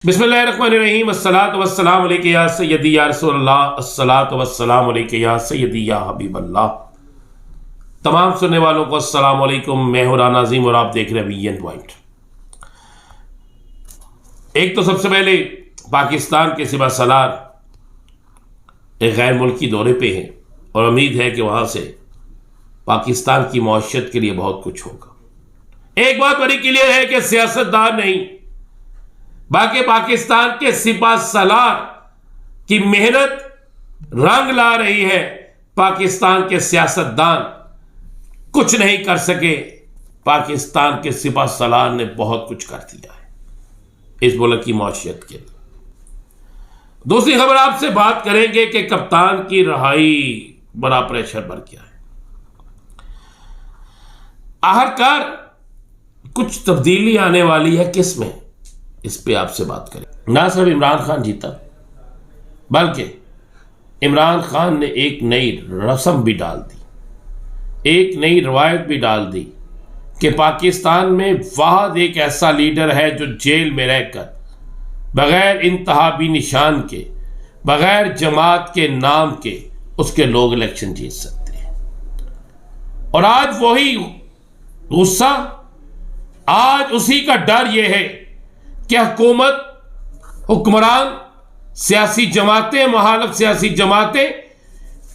बिस्मिल्लाहिर्रहमानिर्रहीम अस्सलातु वस्सलामु अलैका या सय्यदी या रसूलल्लाह अस्सलातु वस्सलामु अलैका या सय्यदी या हबीबल्लाह। तमाम सुनने वालों को अस्सलामु अलैकुम। मैं हूं राना अज़ीम और आप देख रहे हैं वीएन पॉइंट। एक तो सबसे पहले पाकिस्तान के सिपा सलार एक गैर मुल्की दौरे पे हैं और उम्मीद है कि वहां से पाकिस्तान की मौशियत के लिए बहुत कुछ होगा। एक बात बड़ी क्लियर है कि सियासतदान नहीं, बाकी पाकिस्तान के सिपा सलार की मेहनत रंग ला रही है। पाकिस्तान के सियासतदान कुछ नहीं कर सके, पाकिस्तान के सिपा सलार ने बहुत कुछ कर दिया है इस मुल्क की मौशियत के लिए। दूसरी खबर आपसे बात करेंगे कि कप्तान की रिहाई बड़ा प्रेशर बढ़ गया है। आखिरकार कुछ तब्दीली आने वाली है, किसमें, इस पे आपसे बात करें। ना सिर्फ इमरान खान जीता, बल्कि इमरान खान ने एक नई रस्म भी डाल दी, एक नई रवायत भी डाल दी कि पाकिस्तान में वाहिद एक ऐसा लीडर है जो जेल में रहकर बगैर इंतहाबी निशान के, बगैर जमात के नाम के उसके लोग इलेक्शन जीत सकते हैं। और आज वही गुस्सा, आज उसी का डर यह है कि हुकूमत, हुक्मरान, सियासी जमातें, मुखालिफ सियासी जमातें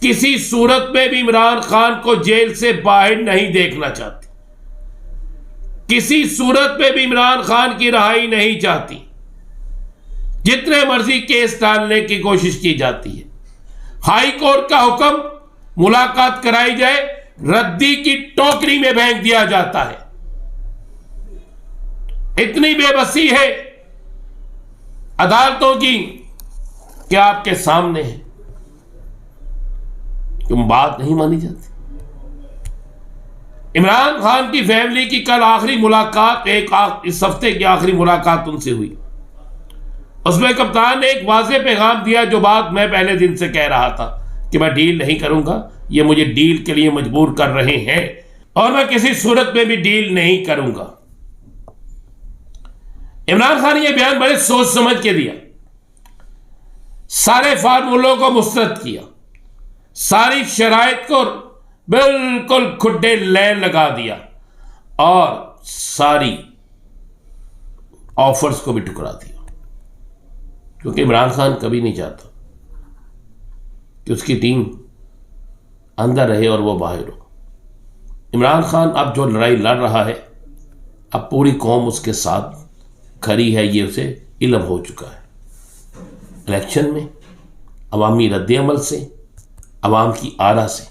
किसी सूरत में भी इमरान खान को जेल से बाहर नहीं देखना चाहती, किसी सूरत में भी इमरान खान की रिहाई नहीं चाहती। जितने मर्जी केस डालने की कोशिश की जाती है, हाई कोर्ट का हुक्म, मुलाकात कराई जाए, रद्दी की टोकरी में फेंक दिया जाता है। इतनी बेबसी है अदालतों की कि आपके सामने है, क्यों बात नहीं मानी जाती। इमरान खान की फैमिली की कल आखिरी मुलाकात, इस हफ्ते की आखिरी मुलाकात उनसे हुई। उसमें कप्तान ने एक वाज़ेह पैगाम दिया, जो बात मैं पहले दिन से कह रहा था कि मैं डील नहीं करूंगा, ये मुझे डील के लिए मजबूर कर रहे हैं और मैं किसी सूरत में भी डील नहीं करूंगा। इमरान खान ने यह बयान बड़े सोच समझ के दिया, सारे फार्मूलों को मुस्तरद किया, सारी शराइत को बिल्कुल खुड्डे लैन लगा दिया और सारी ऑफर्स को भी ठुकरा दिया। क्योंकि इमरान खान कभी नहीं चाहता कि उसकी टीम अंदर रहे और वो बाहर हो। इमरान खान अब जो लड़ाई लड़ रहा है, अब पूरी कौम उसके साथ खड़ी है, ये उसे इल्म हो चुका है। इलेक्शन में अवामी रद्द-ए-अमल से, अवाम की आरा से,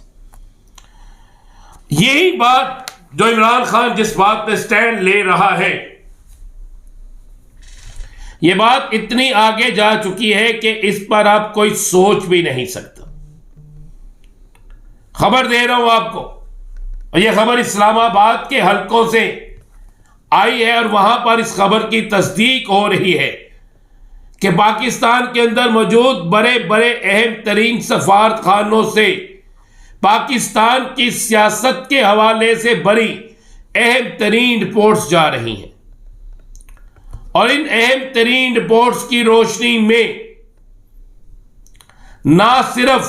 यही बात जो इमरान खान जिस बात पे स्टैंड ले रहा है, यह बात इतनी आगे जा चुकी है कि इस पर आप कोई सोच भी नहीं सकता। खबर दे रहा हूं आपको, और यह खबर इस्लामाबाद के हलकों से आई है और वहां पर इस खबर की तस्दीक हो रही है कि पाकिस्तान के अंदर मौजूद बड़े बड़े अहम तरीन सफारत खानों से पाकिस्तान की सियासत के हवाले से बड़ी अहम तरीन रिपोर्ट्स जा रही हैं। और इन अहम तरीन रिपोर्ट्स की रोशनी में ना सिर्फ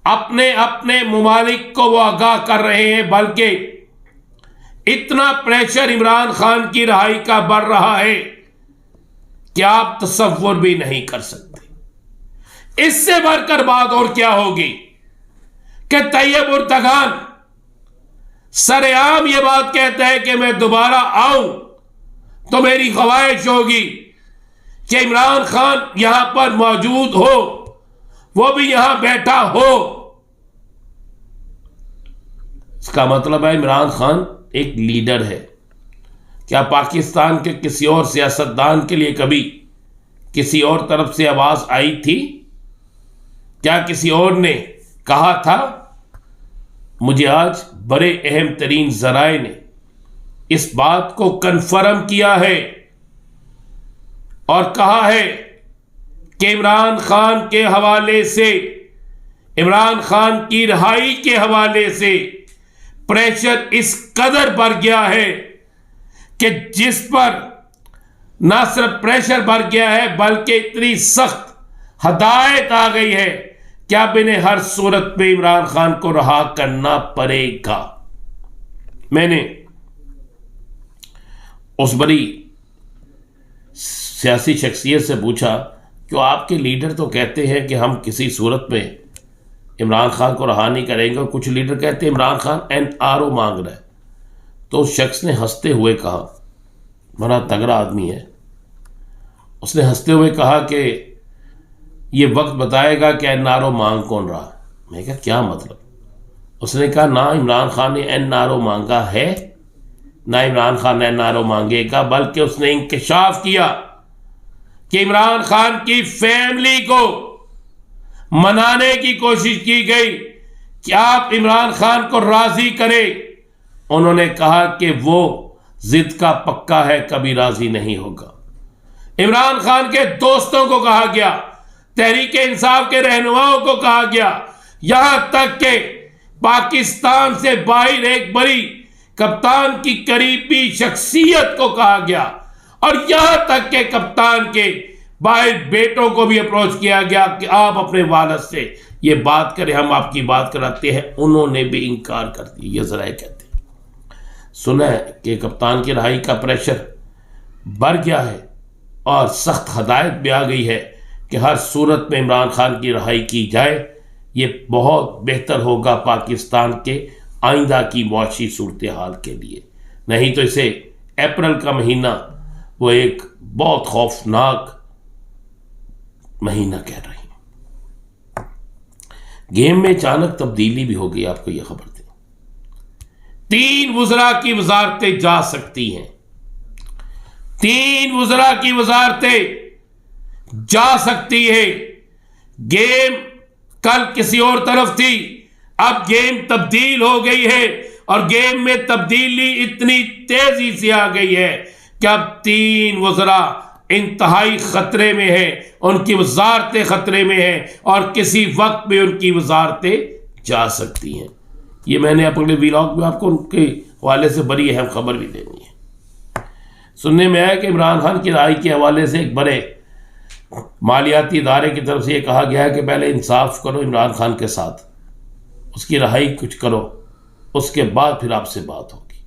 अपने अपने मुमालिक को वो आगाह कर रहे हैं, बल्कि इतना प्रेशर इमरान खान की रिहाई का बढ़ रहा है कि आप तसव्वुर भी नहीं कर सकते। इससे बढ़कर बात और क्या होगी कि तैयब उर्तगान सरेआम ये बात कहता है कि मैं दोबारा आऊं तो मेरी ख्वाहिश होगी कि इमरान खान यहां पर मौजूद हो, वो भी यहां बैठा हो। इसका मतलब है इमरान खान एक लीडर है। क्या पाकिस्तान के किसी और सियासतदान के लिए कभी किसी और तरफ से आवाज आई थी? क्या किसी और ने कहा था? मुझे आज बड़े अहम तरीन जराए ने इस बात को कन्फर्म किया है और कहा है कि इमरान खान के हवाले से, इमरान खान की रिहाई के हवाले से प्रेशर इस कदर बढ़ गया है कि जिस पर ना सिर्फ प्रेशर बढ़ गया है बल्कि इतनी सख्त हदायत आ गई है कि अब इन्हें हर सूरत में इमरान खान को रहा करना पड़ेगा। मैंने उस बड़ी सियासी शख्सियत से पूछा कि आपके लीडर तो कहते हैं कि हम किसी सूरत में इमरान खान को रहा नहीं करेंगे, और कुछ लीडर कहते हैं इमरान खान NRO मांग रहा है। तो उस शख्स ने हंसते हुए कहा, बड़ा तगड़ा आदमी है, उसने हंसते हुए कहा कि ये वक्त बताएगा कि NRO मांग कौन रहा। मैं कहा क्या मतलब? उसने कहा ना इमरान खान ने NRO मांगा है, ना इमरान खान NRO मांगेगा, बल्कि उसने इंकशाफ किया कि इमरान खान की फैमिली को मनाने की कोशिश की गई कि आप इमरान खान को राजी करें। उन्होंने कहा कि वो जिद का पक्का है, कभी राजी नहीं होगा। इमरान खान के दोस्तों को कहा गया, तहरीक इंसाफ के रहनुमाओं को कहा गया, यहां तक कि पाकिस्तान से बाहर एक बड़ी कप्तान की करीबी शख्सियत को कहा गया, और यहां तक के कप्तान के बाहर बेटों को भी अप्रोच किया गया कि आप अपने वालिद से ये बात करें, हम आपकी बात कराते हैं। उन्होंने भी इनकार कर दिया। ये जरा कहते सुना है कि कप्तान की रहाई का प्रेशर बढ़ गया है और सख्त हदायत भी आ गई है कि हर सूरत में इमरान खान की रहाई की जाए। ये बहुत बेहतर होगा पाकिस्तान के आइंदा की मुआशी सूरत हाल के लिए। नहीं तो इसे अप्रैल का महीना वो एक बहुत खौफनाक महीना कह रही है। गेम में अचानक तब्दीली भी हो गई, आपको यह खबर थी। 3 वज़रा की वजारतें जा सकती हैं, 3 वज़रा की वजारतें जा सकती है। गेम कल किसी और तरफ थी, अब गेम तब्दील हो गई है, और गेम में तब्दीली इतनी तेजी से आ गई है कि अब 3 वज़रा इंतहाई खतरे में है, उनकी वजारतें खतरे में है, और किसी वक्त भी उनकी वजारतें जा सकती हैं। ये मैंने अपने व्लॉग में आपको उनके हवाले से बड़ी अहम खबर भी देनी है। सुनने में आया कि इमरान खान की रहाई के हवाले से एक बड़े मालियाती इदारे की तरफ से ये कहा गया है कि पहले इंसाफ करो इमरान खान के साथ, उसकी रहाई कुछ करो, उसके बाद फिर आपसे बात होगी।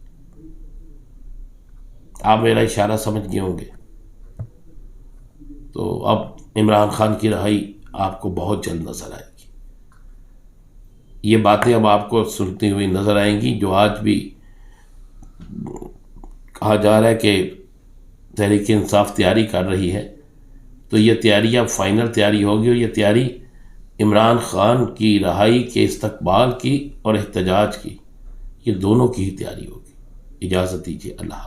आप मेरा इशारा समझ गए होंगे। तो अब इमरान खान की रहाई आपको बहुत जल्द नजर आएगी। ये बातें अब आपको सुनती हुई नजर आएंगी। जो आज भी कहा जा रहा है कि तहरीक इंसाफ तैयारी कर रही है, तो ये तैयारी अब फाइनल तैयारी होगी, और ये तैयारी इमरान खान की रहाई के इस्तकबाल की और एहतजाज की, ये दोनों की ही तैयारी होगी। इजाज़त दीजिए, अल्लाह।